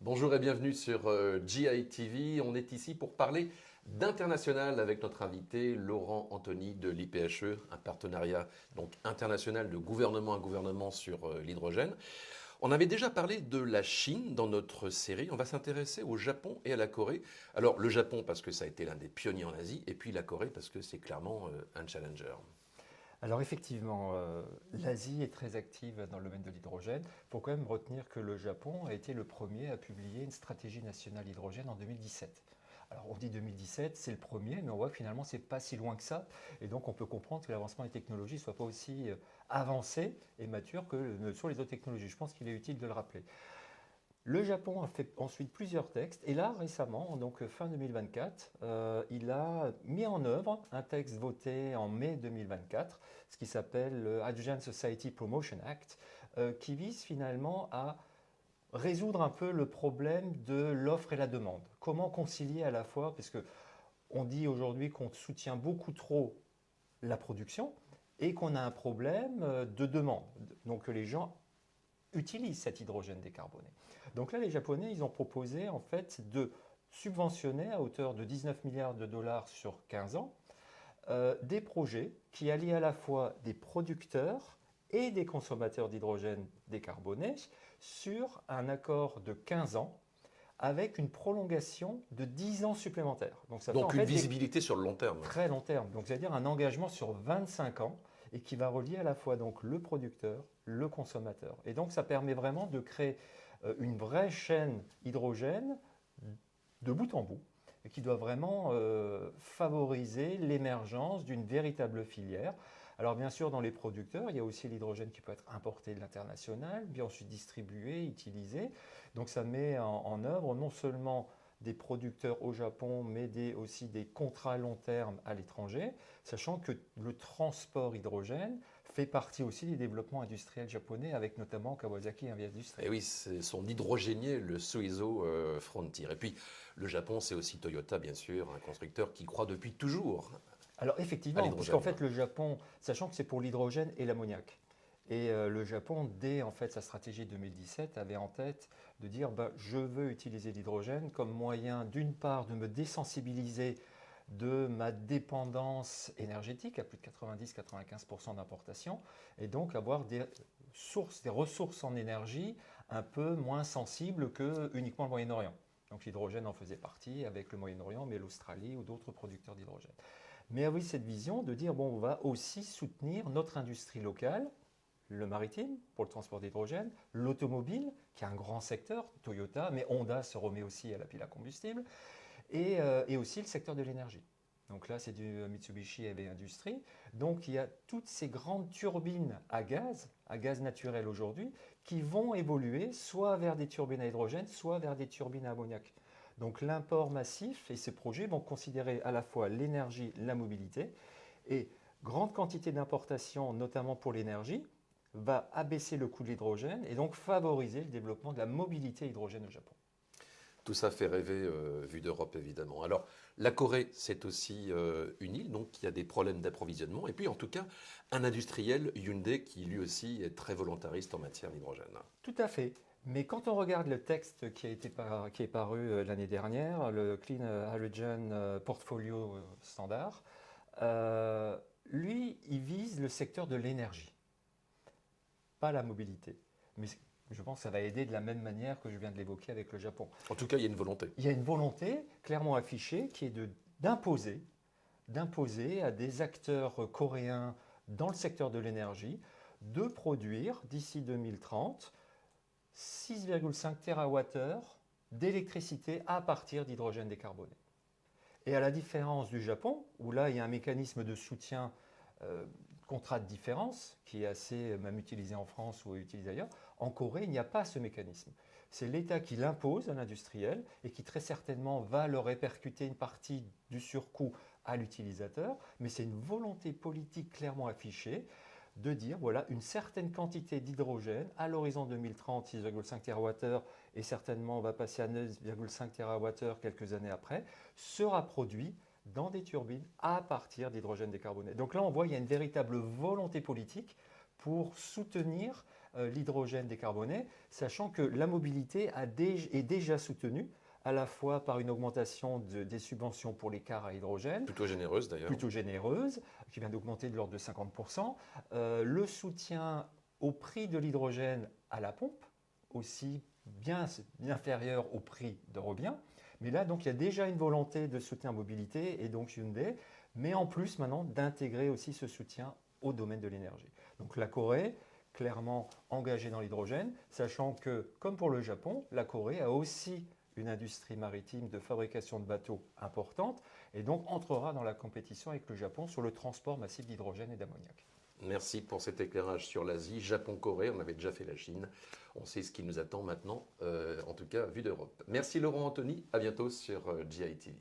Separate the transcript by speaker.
Speaker 1: Bonjour et bienvenue sur GI TV. On est ici pour parler d'international avec notre invité Laurent Anthony de l'IPHE, un partenariat donc international de gouvernement à gouvernement sur l'hydrogène. On avait déjà parlé de la Chine dans notre série. On va s'intéresser au Japon et à la Corée. Alors le Japon parce que ça a été l'un des pionniers en Asie, et puis la Corée parce que c'est clairement un challenger.
Speaker 2: Alors effectivement, l'Asie est très active dans le domaine de l'hydrogène. Il faut quand même retenir que le Japon a été le premier à publier une stratégie nationale hydrogène en 2017. Alors on dit 2017, c'est le premier, mais on voit que finalement c'est pas si loin que ça. Et donc on peut comprendre que l'avancement des technologies ne soit pas aussi avancé et mature que ne sont les autres technologies. Je pense qu'il est utile de le rappeler. Le Japon a fait ensuite plusieurs textes et là récemment, donc fin 2024, il a mis en œuvre un texte voté en mai 2024, ce qui s'appelle le Hydrogen Society Promotion Act, qui vise finalement à résoudre un peu le problème de l'offre et la demande. Comment concilier à la fois, parce que on dit aujourd'hui qu'on soutient beaucoup trop la production et qu'on a un problème de demande, donc que les gens utilisent cet hydrogène décarboné. Donc là, les Japonais, ils ont proposé en fait de subventionner à hauteur de 19 milliards de dollars sur 15 ans des projets qui allient à la fois des producteurs et des consommateurs d'hydrogène décarboné sur un accord de 15 ans avec une prolongation de 10 ans supplémentaires.
Speaker 1: Donc ça fait en fait une visibilité sur le long terme.
Speaker 2: Très long terme. Donc c'est-à-dire un engagement sur 25 ans et qui va relier à la fois donc le producteur, le consommateur. Et donc ça permet vraiment de créer une vraie chaîne hydrogène de bout en bout et qui doit vraiment favoriser l'émergence d'une véritable filière. Alors bien sûr, dans les producteurs, il y a aussi l'hydrogène qui peut être importé de l'international, puis ensuite distribué, utilisé. Donc ça met en œuvre non seulement des producteurs au Japon, mais aussi des contrats à long terme à l'étranger, sachant que le transport hydrogène fait partie aussi des développements industriels japonais, avec notamment Kawasaki Heavy Industries.
Speaker 1: Et oui, c'est son hydrogénier, le Suizo Frontier. Et puis, le Japon, c'est aussi Toyota, bien sûr, un constructeur qui croit depuis toujours
Speaker 2: Alors
Speaker 1: à
Speaker 2: effectivement,
Speaker 1: l'hydrogène.
Speaker 2: puisqu'en fait le Japon, sachant que c'est pour l'hydrogène et l'ammoniac, et le Japon, dès en fait sa stratégie 2017, avait en tête de dire je veux utiliser l'hydrogène comme moyen d'une part de me désensibiliser de ma dépendance énergétique à plus de 90-95% d'importation et donc avoir des ressources en énergie un peu moins sensibles que uniquement le Moyen-Orient. Donc l'hydrogène en faisait partie avec le Moyen-Orient, mais l'Australie ou d'autres producteurs d'hydrogène. Mais avec cette vision de dire on va aussi soutenir notre industrie locale, le maritime pour le transport d'hydrogène, l'automobile qui est un grand secteur, Toyota, mais Honda se remet aussi à la pile à combustible, et aussi le secteur de l'énergie. Donc là, c'est du Mitsubishi Heavy Industries. Donc il y a toutes ces grandes turbines à gaz naturel aujourd'hui, qui vont évoluer soit vers des turbines à hydrogène, soit vers des turbines à ammoniac. Donc l'import massif et ces projets vont considérer à la fois l'énergie, la mobilité, et grande quantité d'importation, notamment pour l'énergie, va abaisser le coût de l'hydrogène et donc favoriser le développement de la mobilité hydrogène au Japon.
Speaker 1: Tout ça fait rêver, vu d'Europe, évidemment. Alors, la Corée, c'est aussi une île, donc il y a des problèmes d'approvisionnement. Et puis, en tout cas, un industriel, Hyundai, qui lui aussi est très volontariste en matière d'hydrogène.
Speaker 2: Tout à fait. Mais quand on regarde le texte qui est paru l'année dernière, le Clean Hydrogen Portfolio Standard, lui, il vise le secteur de l'énergie, pas la mobilité. Mais je pense que ça va aider de la même manière que je viens de l'évoquer avec le Japon.
Speaker 1: En tout cas, il y a une volonté.
Speaker 2: Il y a une volonté clairement affichée qui est d'imposer à des acteurs coréens dans le secteur de l'énergie de produire d'ici 2030 6,5 TWh d'électricité à partir d'hydrogène décarboné. Et à la différence du Japon, où là il y a un mécanisme de soutien contrat de différence, qui est assez même utilisé en France ou utilisé ailleurs, en Corée, il n'y a pas ce mécanisme. C'est l'État qui l'impose à l'industriel et qui très certainement va le répercuter une partie du surcoût à l'utilisateur, mais c'est une volonté politique clairement affichée de dire voilà une certaine quantité d'hydrogène à l'horizon 2030, 6,5 TWh et certainement on va passer à 9,5 TWh quelques années après, sera produit dans des turbines à partir d'hydrogène décarboné. Donc là, on voit qu'il y a une véritable volonté politique pour soutenir l'hydrogène décarboné, sachant que la mobilité est déjà soutenue à la fois par une augmentation des subventions pour les cars à hydrogène,
Speaker 1: Plutôt généreuse d'ailleurs.
Speaker 2: plutôt généreuse, qui vient d'augmenter de l'ordre de 50%, le soutien au prix de l'hydrogène à la pompe, aussi bien inférieur au prix d'Eurobion. Mais là, donc, il y a déjà une volonté de soutien à mobilité, et donc Hyundai, mais en plus maintenant d'intégrer aussi ce soutien au domaine de l'énergie. Donc la Corée, clairement engagée dans l'hydrogène, sachant que, comme pour le Japon, la Corée a aussi une industrie maritime de fabrication de bateaux importante, et donc entrera dans la compétition avec le Japon sur le transport massif d'hydrogène et d'ammoniac.
Speaker 1: Merci pour cet éclairage sur l'Asie. Japon-Corée, on avait déjà fait la Chine. On sait ce qui nous attend maintenant, en tout cas vu d'Europe. Merci Laurent Anthony, à bientôt sur GITV.